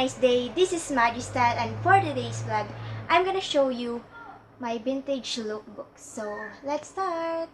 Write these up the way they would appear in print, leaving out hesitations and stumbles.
nice day. This is Magistat, and for today's vlog, I'm gonna show you my vintage lookbook. So, let's start!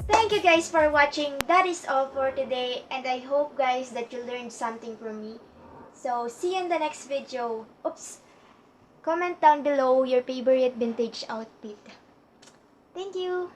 Thank you guys for watching. That is all for today, and I hope guys that you learned something from me. So see you in the next video. Oops. Comment down below your favorite vintage outfit. Thank you.